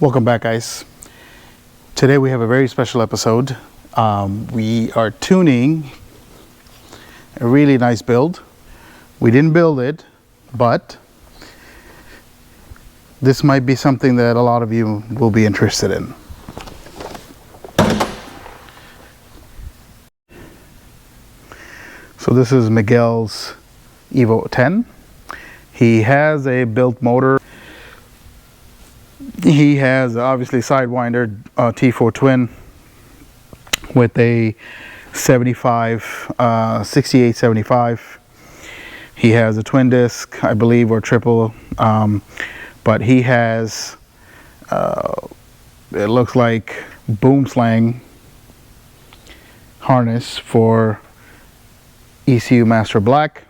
Welcome back, guys. Today we have a very special episode. We are tuning a really nice build. We didn't build it, but this might be something that a lot of you will be interested in. So this is Miguel's Evo 10. He has a built motor. He has obviously Sidewinder T4 twin with a 6875. He has a twin disc, I believe, or triple, but he has it looks like boom slang harness for EcuMaster Black.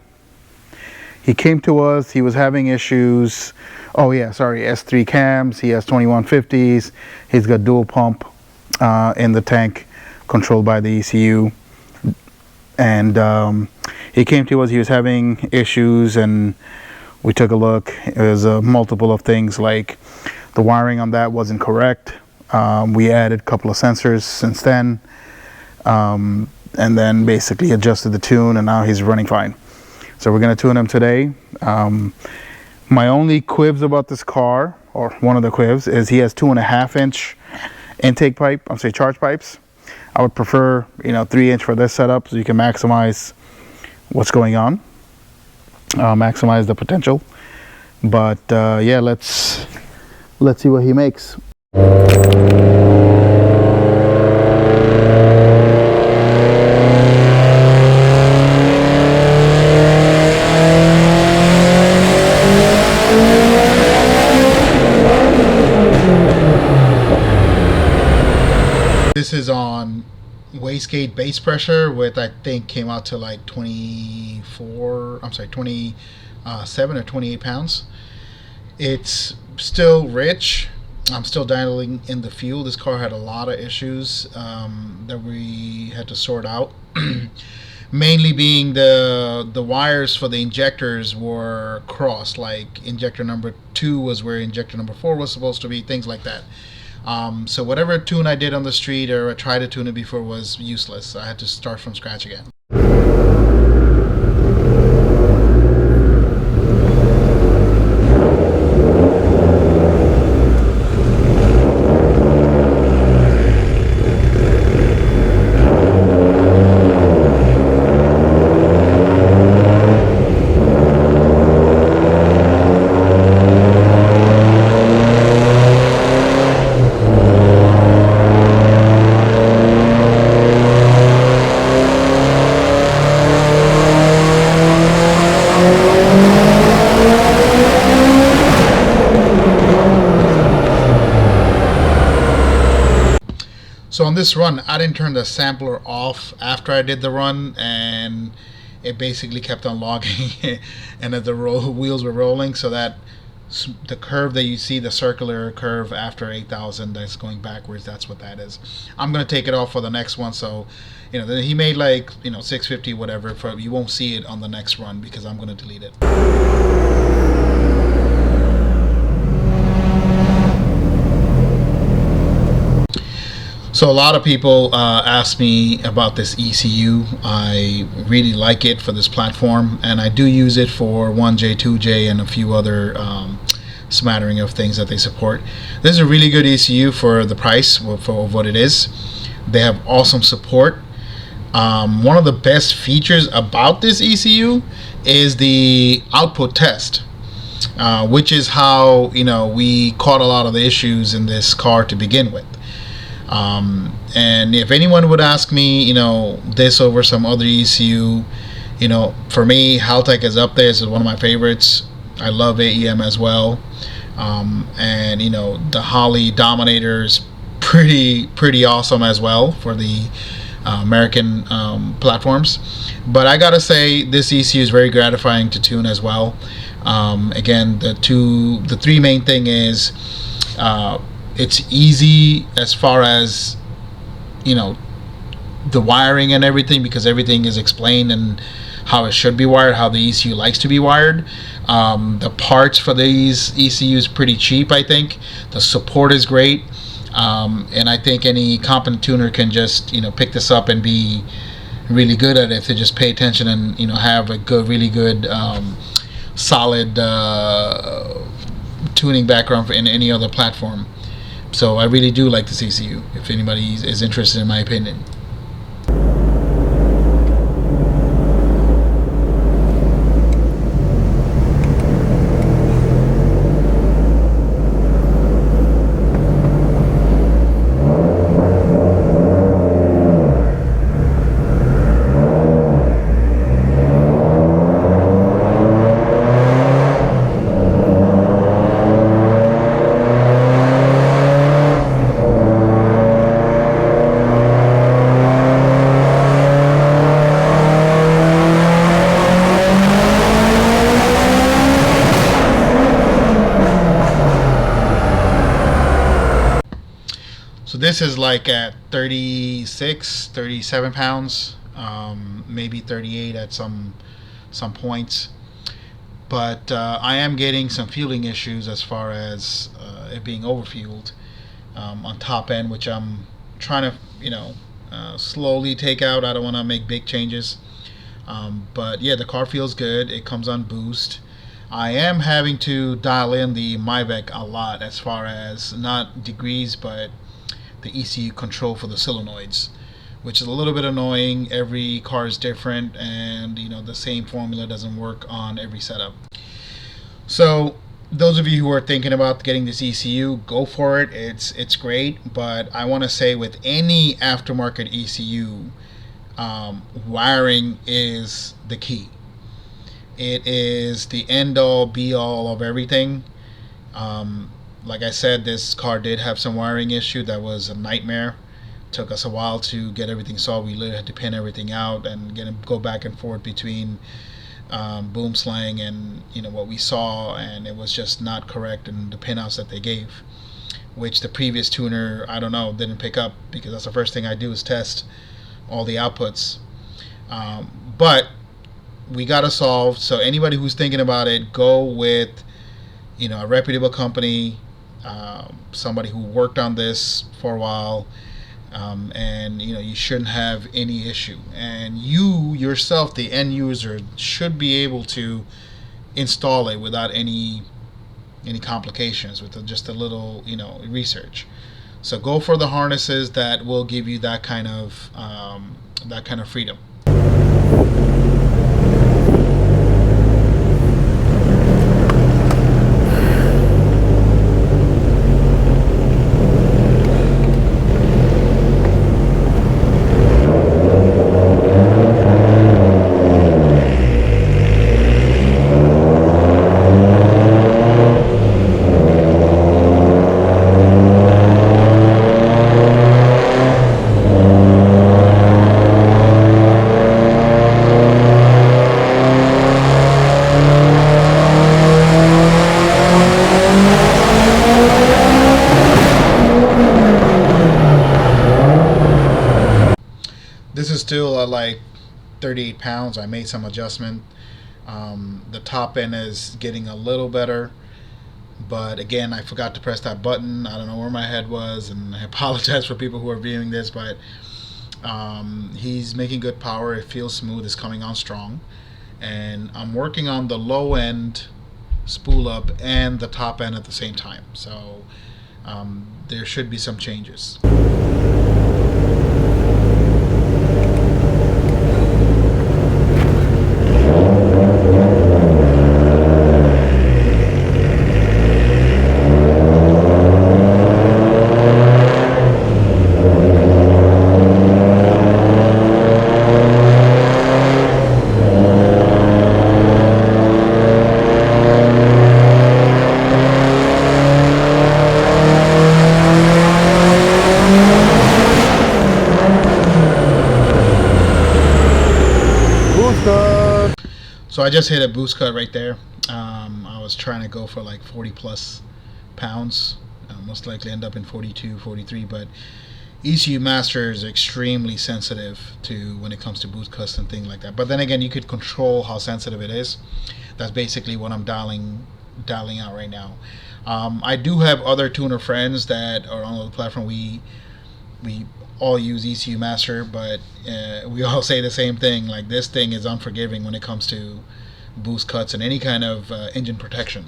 He came to us, he was having issues. Oh yeah, sorry, S3 cams. He has 2150s. He's got dual pump in the tank, controlled by the ECU. And he came to us, he was having issues, and we took a look. It was multiple of things, like the wiring on that wasn't correct. We added a couple of sensors since then, and then basically adjusted the tune, and now he's running fine. So we're going to tune him today. My only quibs about this car, or one of the quibs, is he has 2.5-inch intake pipe, charge pipes. I would prefer, 3-inch for this setup, so you can maximize what's going on, maximize the potential. But yeah, let's see what he makes. This is on wastegate base pressure with, I think, came out to like 27 or 28 pounds. It's still rich. I'm still dialing in the fuel. This car had a lot of issues that we had to sort out. Mainly being the wires for the injectors were crossed, like injector number 2 was where injector number 4 was supposed to be, things like that. So whatever tune I did on the street, or I tried to tune it before, was useless. I had to start from scratch again. So on this run, I didn't turn the sampler off after I did the run, and it basically kept on logging and as the wheels were rolling, so that the curve that you see, the circular curve after 8,000 that's going backwards, that's what that is. I'm going to take it off for the next one, so he made like 650 whatever, you won't see it on the next run because I'm going to delete it. So a lot of people ask me about this ECU. I really like it for this platform, and I do use it for 1J, 2J, and a few other smattering of things that they support. This is a really good ECU for the price, for what it is. They have awesome support. One of the best features about this ECU is the output test, which is how we caught a lot of the issues in this car to begin with. And if anyone would ask me, this over some other ECU, for me, haltech is up there. This is one of my favorites. I love AEM as well. And the Holley Dominator is pretty awesome as well for the American platforms. But I gotta say, this ECU is very gratifying to tune as well. Again, the three main thing is it's easy as far as the wiring and everything, because everything is explained and how it should be wired, how the ECU likes to be wired. The parts for these ECUs pretty cheap, I think. The support is great, and I think any competent tuner can just pick this up and be really good at it if they just pay attention and have a really good solid tuning background in any other platform. So I really do like this ECU, if anybody is interested in my opinion. So this is like at 36, 37 pounds, maybe 38 at some points. But I am getting some fueling issues as far as it being overfueled on top end, which I'm trying to slowly take out. I don't want to make big changes. But yeah, the car feels good. It comes on boost. I am having to dial in the MyVec a lot as far as not degrees, but the ECU control for the solenoids, which is a little bit annoying. Every car is different, and the same formula doesn't work on every setup. So those of you who are thinking about getting this ECU, go for it. It's great, but I want to say with any aftermarket ECU, wiring is the key. It is the end all be all of everything. Like I said, this car did have some wiring issue that was a nightmare. Took us a while to get everything solved. We literally had to pin everything out and go back and forth between boom slang and what we saw, and it was just not correct in the pinouts that they gave, which the previous tuner, I don't know, didn't pick up, because that's the first thing I do is test all the outputs. But we got it solved. So anybody who's thinking about it, go with a reputable company, somebody who worked on this for a while, and you shouldn't have any issue. And you yourself, the end user, should be able to install it without any complications, with just a little research. So go for the harnesses that will give you that kind of freedom. This is still like 38 pounds. I made some adjustment. The top end is getting a little better, but again, I forgot to press that button. I don't know where my head was, and I apologize for people who are viewing this, but he's making good power. It feels smooth. It's coming on strong, and I'm working on the low end spool up and the top end at the same time, so there should be some changes. So I just hit a boost cut right there. I was trying to go for like 40 plus pounds. Most likely end up in 42, 43, but ECU Master is extremely sensitive to when it comes to boost cuts and things like that. But then again, you could control how sensitive it is. That's basically what I'm dialing out right now. I do have other tuner friends that are on the platform. We all use ECU Master, but we all say the same thing. Like, this thing is unforgiving when it comes to boost cuts and any kind of engine protection.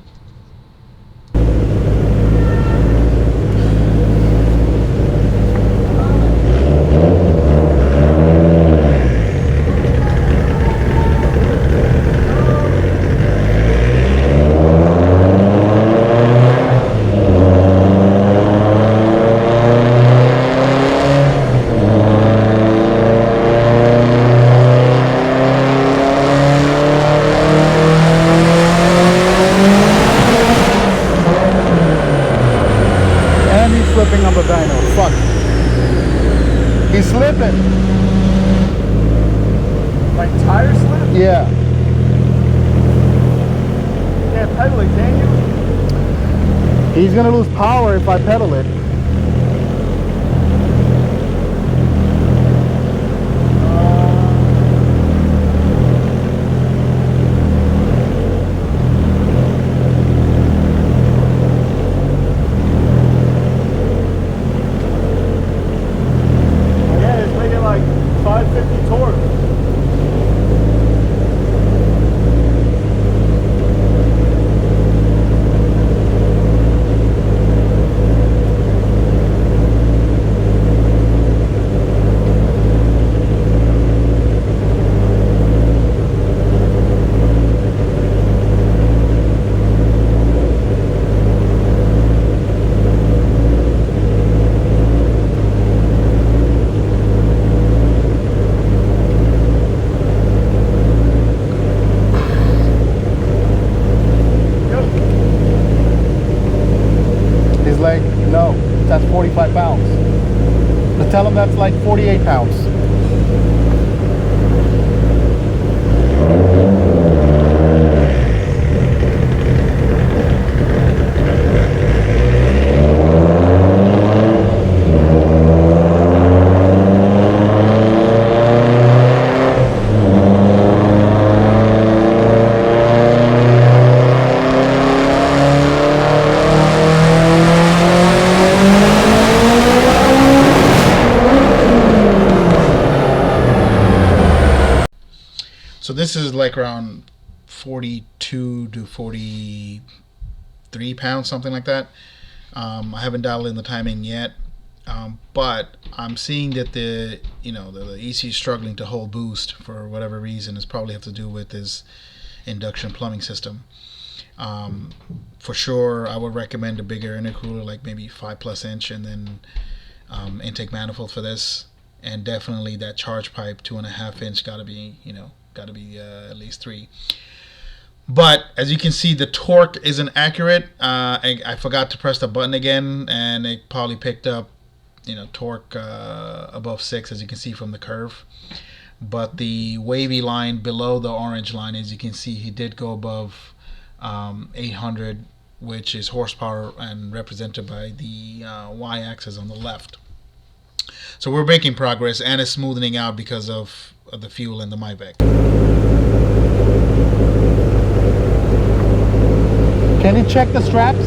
Slipping on the dyno. Fuck. He's slipping. Like tire slip? Yeah. You can't pedal it, can you? He's gonna lose power if I pedal it. Like, no, that's 45 pounds. But tell him that's like 48 pounds. So this is like around 42 to 43 pounds, something like that. I haven't dialed in the timing yet, but I'm seeing that the EC is struggling to hold boost for whatever reason. It's probably have to do with his induction plumbing system. For sure, I would recommend a bigger intercooler, like maybe 5+ inch, and then intake manifold for this, and definitely that charge pipe 2.5 inch got to be at least 3. But as you can see, the torque isn't accurate. I forgot to press the button again, and it probably picked up torque above 6, as you can see from the curve. But the wavy line below the orange line, as you can see, he did go above 800, which is horsepower and represented by the y-axis on the left. So we're making progress, and it's smoothing out because of the fuel and the MyVec. Can you check the straps?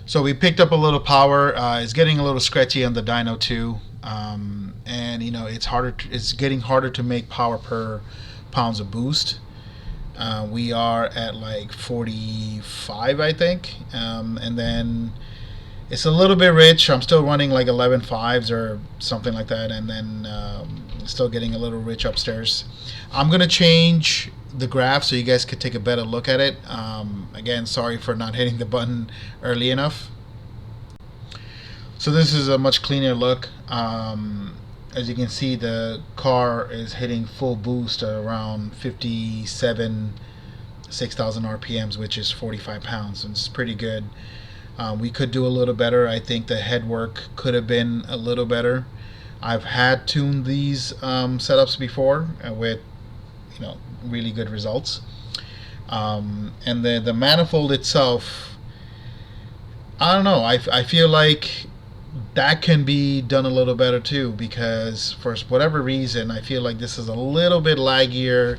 So we picked up a little power. It's getting a little scratchy on the dyno too, and it's getting harder to make power per pounds of boost. We are at like 45, I think, and then it's a little bit rich. I'm still running like 11.5s or something like that, and then still getting a little rich upstairs. I'm gonna change the graph so you guys could take a better look at it. Again, sorry for not hitting the button early enough. So this is a much cleaner look. As you can see, the car is hitting full boost at around 57, 6,000 RPMs, which is 45 pounds. And it's pretty good. We could do a little better. I think the head work could have been a little better. I've had tuned these setups before with, you know, really good results. And the manifold itself, I don't know. I feel like that can be done a little better too, because for whatever reason I feel like this is a little bit laggier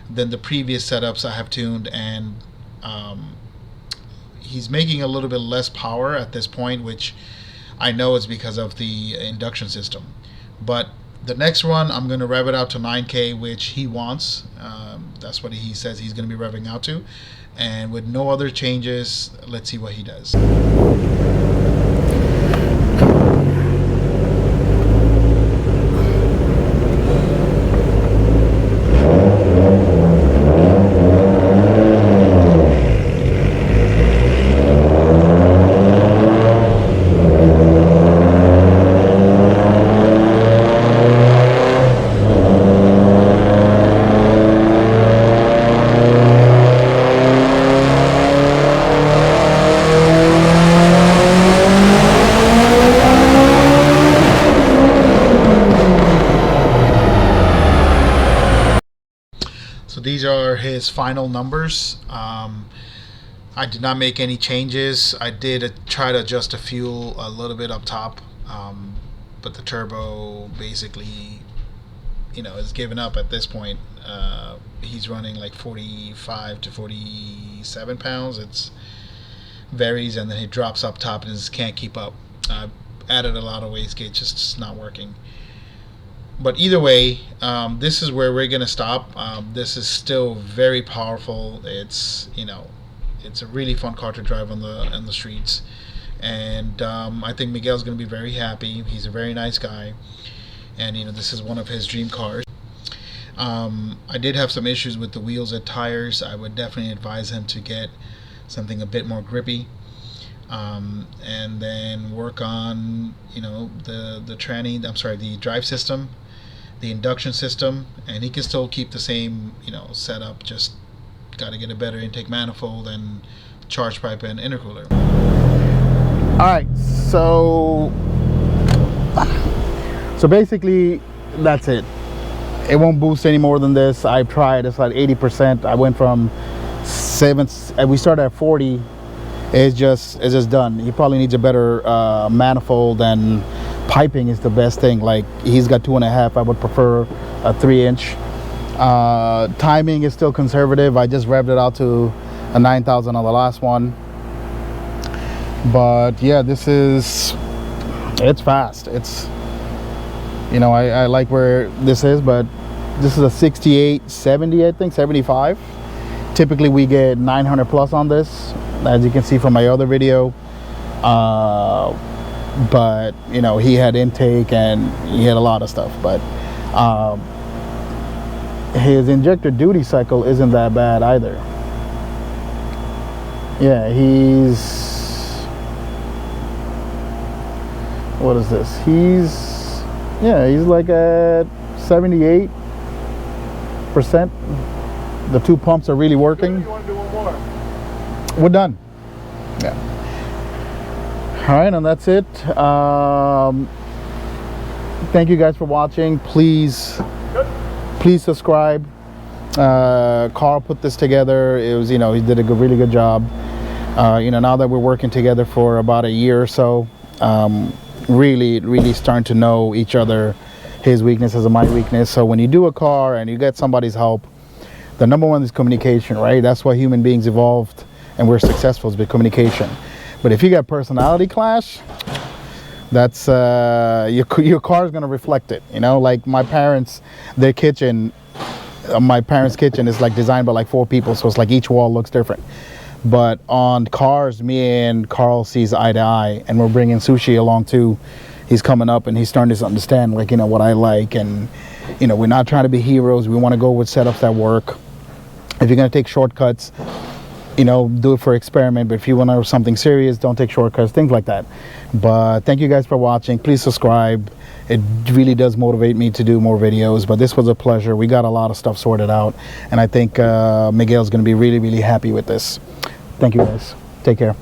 than the previous setups I have tuned, and he's making a little bit less power at this point, which I know is because of the induction system. But the next one I'm going to rev it out to 9K, which he wants. That's what he says he's going to be revving out to, and with no other changes, let's see what he does. These are his final numbers. I did not make any changes. I did try to adjust the fuel a little bit up top, but the turbo basically, you know, is giving up at this point. He's running like 45 to 47 pounds. It's varies, and then he drops up top and just can't keep up. I added a lot of wastegate, just not working. But either way, this is where we're gonna stop. This is still very powerful. It's, you know, it's a really fun car to drive on the streets, and I think Miguel's gonna be very happy. He's a very nice guy, and you know, this is one of his dream cars. I did have some issues with the wheels and tires. I would definitely advise him to get something a bit more grippy, and then work on, you know, the tranny. I'm sorry, the drive system, the induction system, and he can still keep the same, you know, setup. Just got to get a better intake manifold and charge pipe and intercooler. All right, so basically that's it. It won't boost any more than this. I've tried. It's like 80%. I went from 7. We started at 40. It's just done. He probably needs a better manifold, and piping is the best thing. Like, he's got 2.5. I would prefer a 3-inch. Timing is still conservative. I just revved it out to a 9,000 on the last one. But yeah, it's fast. It's, you know, I like where this is, but this is a 68, 70, I think, 75. Typically we get 900 plus on this, as you can see from my other video. But you know, he had intake and he had a lot of stuff, but his injector duty cycle isn't that bad either. Yeah, what is this? He's like at 78%. The 2 pumps are really working. You want to do one more? We're done. Yeah. All right, and that's it. Thank you guys for watching. Please subscribe. Carl put this together. It was, you know, he did a really good job. You know, now that we're working together for about a year or so, really starting to know each other, his weaknesses and my weakness. So when you do a car and you get somebody's help, the number one is communication, right? That's why human beings evolved and we're successful, is with communication. But if you got personality clash, that's your car is going to reflect it. You know, like my parents' kitchen is like designed by like 4 people, so it's like each wall looks different. But on cars, me and Carl sees eye to eye, and we're bringing Sushi along too. He's coming up and he's starting to understand, like, you know, what I like, and you know, we're not trying to be heroes. We want to go with setups that work. If you're going to take shortcuts, you know, do it for experiment. But if you want to do something serious, don't take shortcuts, things like that. But thank you guys for watching. Please subscribe. It really does motivate me to do more videos. But this was a pleasure. We got a lot of stuff sorted out, and I think Miguel's going to be really, really happy with this. Thank you guys. Take care.